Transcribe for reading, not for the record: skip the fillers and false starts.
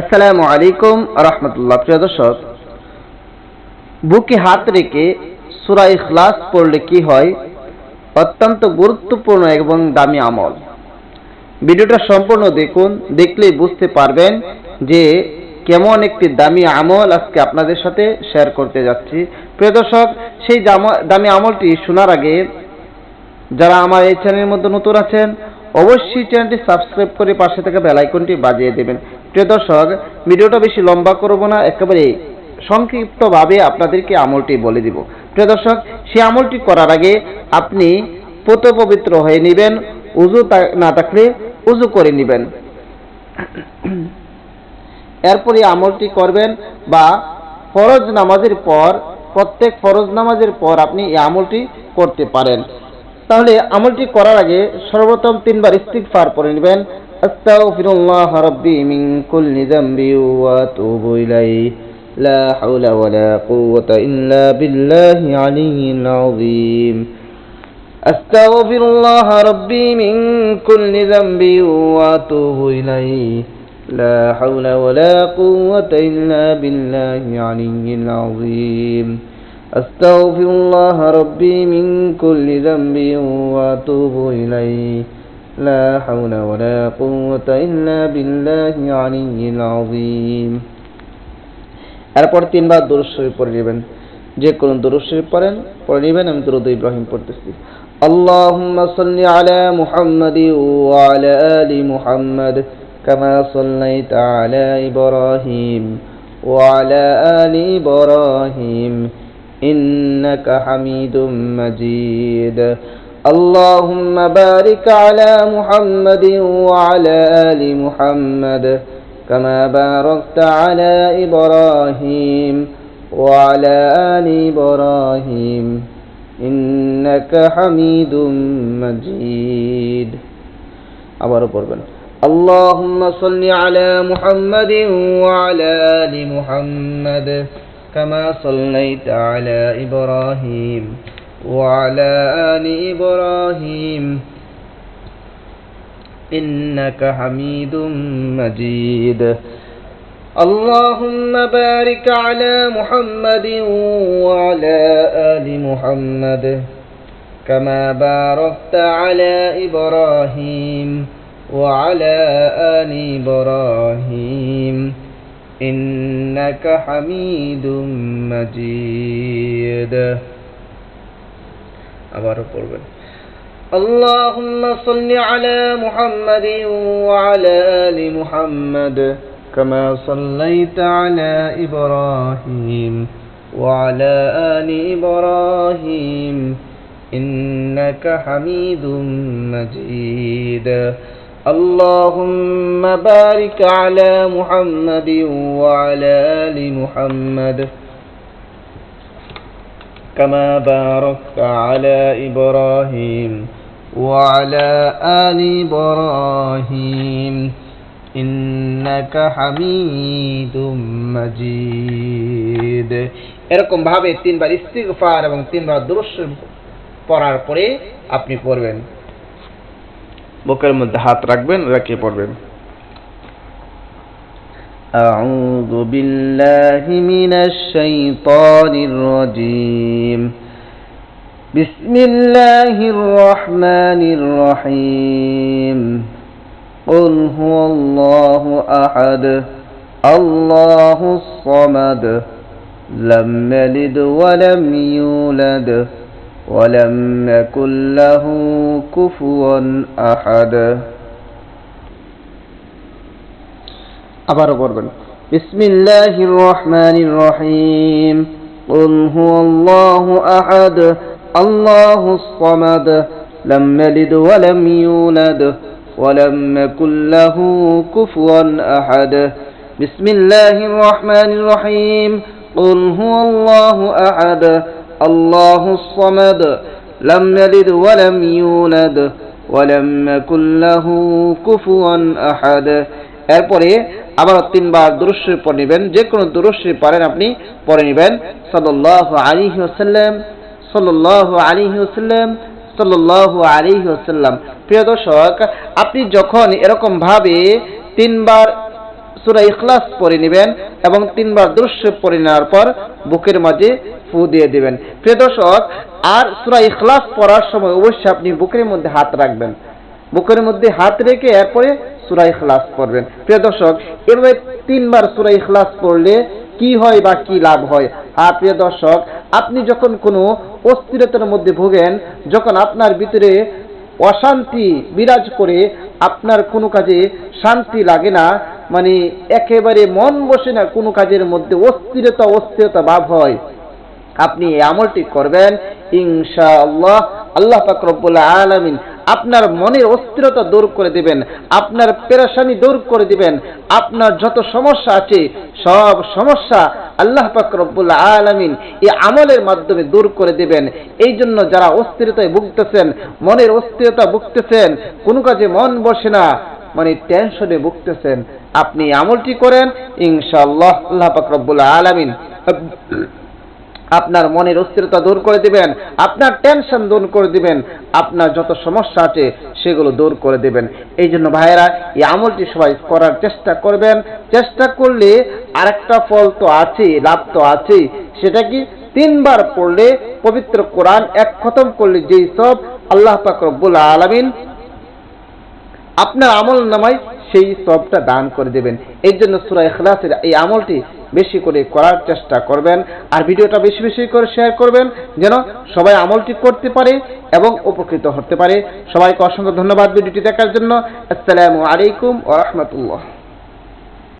আসসালামু আলাইকুম রাহমাতুল্লাহ। প্রিয় দর্শক, বুকে হাত রেখে সূরা ইখলাস পড়লে কি হয়? অত্যন্ত গুরুত্বপূর্ণ এবং দামি আমল। ভিডিওটা সম্পূর্ণ দেখুন, দেখলেই বুঝতে পারবেন যে কেমন একটি দামি আমল আজকে আপনাদের সাথে শেয়ার করতে যাচ্ছি। প্রিয় দর্শক, সেই দামি আমলটি শোনার আগে যারা আমার এই চ্যানেলের মধ্যে নতুন আছেন, অবশ্যই চ্যানেলটি সাবস্ক্রাইব করে পাশে থাকা বেল আইকনটি বাজিয়ে দেবেন। প্রিয় দর্শক, ভিডিওটা বেশি লম্বা করব না, একেবারে সংক্ষিপ্তভাবে আপনাদেরকে আমলটি বলে দিব। প্রিয় দর্শক, সেই আমলটি করার আগে আপনি পবিত্র হয়ে নেবেন। উযু না থাকলে উযু করে নেবেন। এরপরে আমলটি করবেন, বা ফরজ নামাজের পর, প্রত্যেক ফরজ নামাজের পর আপনি এই আমলটি করতে পারেন। তাহলে আমলটি করার আগে সর্বপ্রথম 3 বার ইস্তিগফার পড়ে নেবেন। আস্তাগফিরুল্লাহ রাব্বি মিন কুল্লি যামবি ওয়া আতুবু ইলাইহি লা হাওলা ওয়ালা কুওয়াতা ইল্লা বিল্লাহি আলিয়্যিল আযীম। আস্তাগফিরুল্লাহ রাব্বি মিন কুল্লি যামবি ওয়া আতুবু ইলাইহি লা হাওলা ওয়ালা কুওয়াতা ইল্লা বিল্লাহি আলিয়্যিল আযীম। أستغفر الله ربي من كل ذنب وأتوب إليه لا حول ولا قوة إلا بالله العلي العظيم। এরপর 3 বার দুরূদ শরীফ পড়ে নেবেন। যে কোনো দুরূদ শরীফ পড়ে নেবেন। আমি দুরূদ ইব্রাহিম পড়তেছি। আল্লাহুম্মা সাল্লি আলা মুহাম্মাদ ওয়া আলা আলি মুহাম্মাদ কামা সাল্লাইতা আলা ইব্রাহিম ওয়া আলা আলি ইব্রাহিম إنك حميد مجيد اللهم بارك على محمد وعلى آل محمد كما باركت على إبراهيم وعلى آل إبراهيم إنك حميد مجيد আবারও পড়বেন। اللهم صل على محمد وعلى آل محمد كما صليت على إبراهيم وعلى آل إبراهيم إنك حميد مجيد اللهم بارك على محمد وعلى آل محمد كما باركت على إبراهيم وعلى آل إبراهيم إنك حميد مجيد আবারও পড়বেন। اللهم صل على محمد وعلى آل محمد كما صليت على إبراهيم وعلى آل إبراهيم إنك حميد مجيد اللهم بارك على محمد وعلى آل محمد كما باركت على إبراهيم وعلى آل إبراهيم إنك حميد مجيد। এরকম ভাবে 3 বার ইস্তিগফার এবং 3 বার দুরূদ শরীফ পড়ার পরে আপনি পড়বেন। বুকের মধ্যে হাত রাখবেন, রেখে পড়বেন। আউযু বিল্লাহি মিনাশ শাইতানির রাজীম। বিসমিল্লাহির রহমানির রহিম। কুল হুয়াল্লাহু আহাদ আল্লাহুস সামাদ লাম ইয়ালিদ ওয়া লাম ইউলাদ ولم يكن له كفوا أحد আবারও পড়বেন। বিসমিল্লাহির রহমানির রহিম। কুল হুয়াল্লাহু আহাদ আল্লাহুস সামাদ লাম ইয়ালিদ ওয়া লাম ইউলাদ ওয়া লাম ইয়াকুল লাহু কুফুয়ান আহাদ। বিসমিল্লাহির রহমানির রহিম। কুল হুয়াল্লাহু আহাদ الله الصمد لم يلد ولم يولد ولم يكن له كفوا أحد। এরপরে আবার 3 বার দুরূদ শরীফ পড়ে নেবেন। যে কোনো দুরূদ শরীফ পারেন আপনি পড়ে নেবেন। সাল্লাল্লাহু আলাইহি ওয়াসাল্লাম সাল্লাল্লাহু আলাইহি ওয়াসাল্লাম সাল্লাল্লাহু আলাইহি ওয়াসাল্লাম। প্রিয় দর্শক, আপনি যখন এরকম ভাবে 3 বার সূরা ইখলাস পড়ে নেবেন এবং 3 বার দুরূদ শরীফ পড়ে নেওয়ার পর বুকের মাঝে ফু দিয়ে দিবেন। প্রিয় দর্শক, আর সূরা ইখলাস পড়ার সময় অবশ্যই আপনি বুকের মধ্যে হাত রাখবেন, বুকের মধ্যে হাত রেখে এরপরে সূরা ইখলাস পড়বেন। প্রিয় দর্শক, এভাবে 3 বার সূরা ইখলাস পড়লে কি হয় বা কি লাভ হয়? প্রিয় দর্শক, আপনি যখন কোনো অস্থিরতার মধ্যে ভোগেন, যখন আপনার ভিতরে অশান্তি বিরাজ করে, আপনার কোনো কাজে শান্তি লাগে না, মানে একেবারে মন বসে না, কোনো কাজের মধ্যে অস্থিরতা ভাব হয়, আপনি এই আমলটি করবেন, ইনশাআল্লাহ আল্লাহ পাক রব্বুল আলামিন আপনার মনের অস্থিরতা দূর করে দিবেন, আপনার পেরেশানি দূর করে দিবেন, আপনার যত সমস্যা আছে সব সমস্যা আল্লাহ পাক রব্বুল আলামিন এই আমলের মাধ্যমে দূর করে দিবেন। এই জন্য যারা অস্থিরতায় ভুগতেছেন, মনের অস্থিরতা ভুগতেছেন, কোনো কাজে মন বসে না, মানে টেনশনে ভুগতেছেন, আপনি আমলটি করেন, ইনশাআল্লাহ আল্লাহ পাক রব্বুল আলামিন আপনার মনের অস্থিরতা দূর করে দিবেন, আপনার টেনশন দূর করে দিবেন, আপনার যত সমস্যা আছে সেগুলো দূর করে দিবেন। এই জন্য ভাইয়েরা, এই আমলটি সবাই করার চেষ্টা করবেন। চেষ্টা করলে আরেকটা ফল তো আছে, লাভ তো আছে, সেটা কি 3 বার পড়লে পবিত্র কোরআন এক খতম করলে যেই সব আল্লাহ পাক রব্বুল আলামিন আপনার আমল নামায় সেই সবটা দান করে দেবেন। এই জন্য সূরা ইখলাসের এই আমলটি বেশি করে করার চেষ্টা করবেন, আর ভিডিওটা বেশি বেশি করে শেয়ার করবেন, যেন সবাই আমলটি করতে পারে এবং উপকৃত হতে পারে। সবাইকে অসংখ্য ধন্যবাদ ভিডিওটি দেখার জন্য। আসসালামু আলাইকুম ওয়া রাহমাতুল্লাহ।